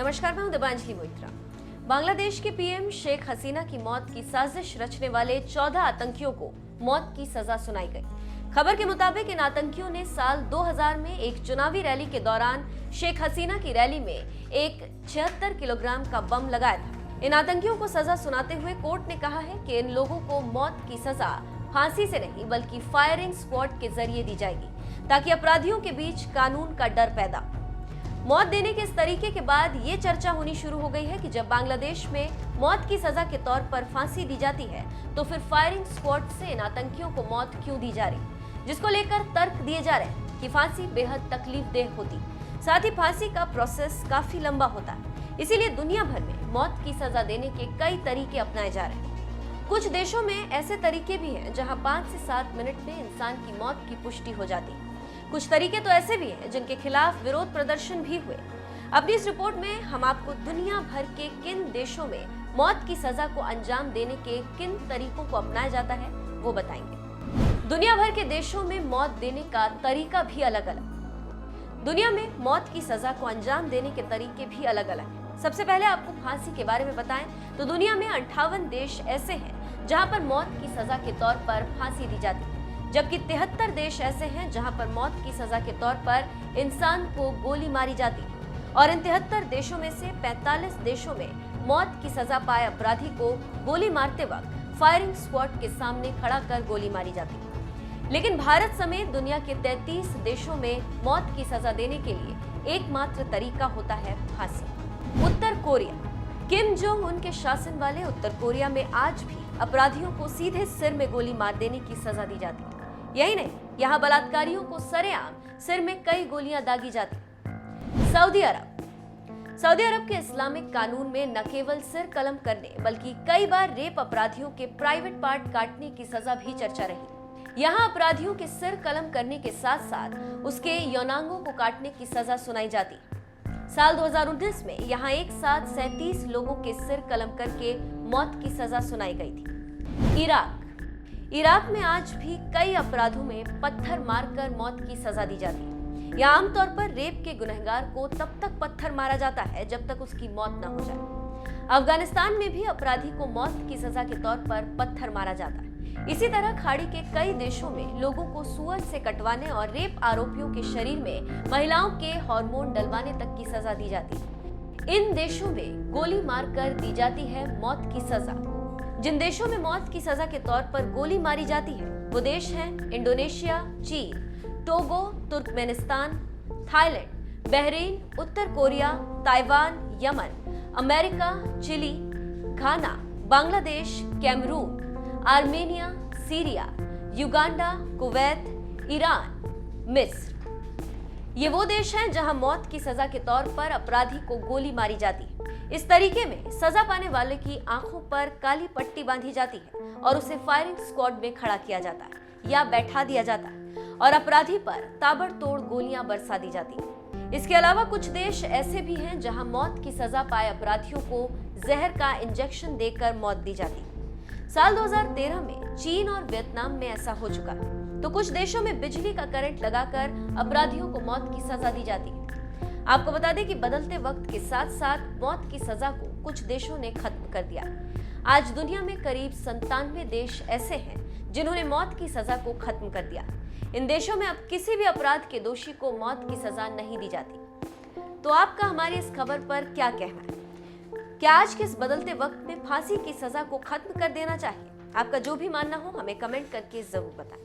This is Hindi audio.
नमस्कार, मैं हूं दिबांजलि मोइत्रा। बांग्लादेश के पीएम शेख हसीना की मौत की साजिश रचने वाले 14 आतंकियों को मौत की सजा सुनाई गई। खबर के मुताबिक इन आतंकियों ने साल 2000 में एक चुनावी रैली के दौरान शेख हसीना की रैली में एक 76 किलोग्राम का बम लगाया था। इन आतंकियों को सजा सुनाते हुए कोर्ट ने कहा है कि इन लोगों को मौत की सजा फांसी से नहीं बल्कि फायरिंग स्क्वाड के जरिए दी जाएगी, ताकि अपराधियों के बीच कानून का डर पैदा। मौत देने के इस तरीके के बाद ये चर्चा होनी शुरू हो गई है कि जब बांग्लादेश में मौत की सजा के तौर पर फांसी दी जाती है तो फिर फायरिंग स्क्वाड से इन आतंकियों को मौत क्यों दी जा रही, जिसको लेकर तर्क दिए जा रहे हैं कि फांसी बेहद तकलीफदेह होती, साथ ही फांसी का प्रोसेस काफी लंबा होता है। इसीलिए दुनिया भर में मौत की सजा देने के कई तरीके अपनाए जा रहे हैं। कुछ देशों में ऐसे तरीके भी हैं जहां 5 से 7 मिनट में इंसान की मौत की पुष्टि हो जाती है। कुछ तरीके तो ऐसे भी हैं जिनके खिलाफ विरोध प्रदर्शन भी हुए। अपनी इस रिपोर्ट में हम आपको दुनिया भर के किन देशों में मौत की सजा को अंजाम देने के किन तरीकों को अपनाया जाता है वो बताएंगे। दुनिया भर के देशों में मौत देने का तरीका भी अलग अलग। दुनिया में मौत की सजा को अंजाम देने के तरीके भी अलग अलग हैं। सबसे पहले आपको फांसी के बारे में बताएं तो दुनिया में 58 देश ऐसे हैं जहां पर मौत की सजा के तौर पर फांसी दी जाती है, जबकि 73 देश ऐसे हैं जहां पर मौत की सजा के तौर पर इंसान को गोली मारी जाती है। और इन 73 देशों में से 45 देशों में मौत की सजा पाए अपराधी को गोली मारते वक्त फायरिंग स्क्वाड के सामने खड़ा कर गोली मारी जाती है। लेकिन भारत समेत दुनिया के 33 देशों में मौत की सजा देने के लिए एकमात्र तरीका होता है फांसी। उत्तर कोरिया। किम जोंग उन के शासन वाले उत्तर कोरिया में आज भी अपराधियों को सीधे सिर में गोली मार देने की सजा दी जाती है। यही नहीं, यहाँ बलात्कारियों को सरेआम सिर में कई गोलियां दागी जाती। सऊदी अरब के इस्लामिक कानून में न केवल सिर कलम करने बल्कि कई बार रेप अपराधियों के प्राइवेट पार्ट काटने की सजा भी चर्चा रही। यहाँ अपराधियों के सिर कलम करने के साथ साथ उसके यौनांगों को काटने की सजा सुनाई जाती। साल 2019 में यहाँ एक साथ 37 लोगों के सिर कलम करके मौत की सजा सुनाई गई थी। इराक में आज भी कई अपराधों में पत्थर मारकर मौत की सजा दी जाती है। यहाँ आमतौर पर रेप के गुनहगार को तब तक पत्थर मारा जाता है जब तक उसकी मौत न हो जाए। अफगानिस्तान में भी अपराधी को मौत की सजा के तौर पर पत्थर मारा जाता है। इसी तरह खाड़ी के कई देशों में लोगों को सुअर से कटवाने और रेप आरोपियों के शरीर में महिलाओं के हार्मोन डलवाने तक की सजा दी जाती है। इन देशों में गोली मारकर दी जाती है मौत की सजा। जिन देशों में मौत की सजा के तौर पर गोली मारी जाती है वो देश हैं इंडोनेशिया, चीन, टोगो, तुर्कमेनिस्तान, थाईलैंड, बहरीन, उत्तर Korea, Taiwan, Yemen, America, Chile, Ghana, Bangladesh, Cameroon, Armenia, Syria, Uganda, Kuwait, Iran, मिस्र। ये वो देश हैं जहां मौत की सजा के तौर पर अपराधी को गोली मारी जाती है। इस तरीके में सजा पाने वाले की आंखों पर काली पट्टी बांधी जाती है और उसे फायरिंग स्क्वाड में खड़ा किया जाता है या बैठा दिया जाता है और अपराधी पर ताबड़तोड़ गोलियां बरसा दी जाती है। इसके अलावा कुछ देश ऐसे भी हैं जहां मौत की सजा पाए अपराधियों को जहर का इंजेक्शन देकर मौत दी जाती है। साल 2013 में चीन और वियतनाम में ऐसा हो चुका है, तो कुछ देशों में बिजली का करंट लगाकर अपराधियों को मौत की सजा दी जाती है। आपको बता दें कि बदलते वक्त के साथ साथ मौत की सजा को कुछ देशों ने खत्म कर दिया। आज दुनिया में करीब 97 देश ऐसे हैं जिन्होंने मौत की सजा को खत्म कर दिया। इन देशों में अब किसी भी अपराध के दोषी को मौत की सजा नहीं दी जाती। तो आपका हमारी इस खबर पर क्या कहना है? क्या आज के इस बदलते वक्त में फांसी की सजा को खत्म कर देना चाहिए? आपका जो भी मानना हो हमें कमेंट करके जरूर बताएं।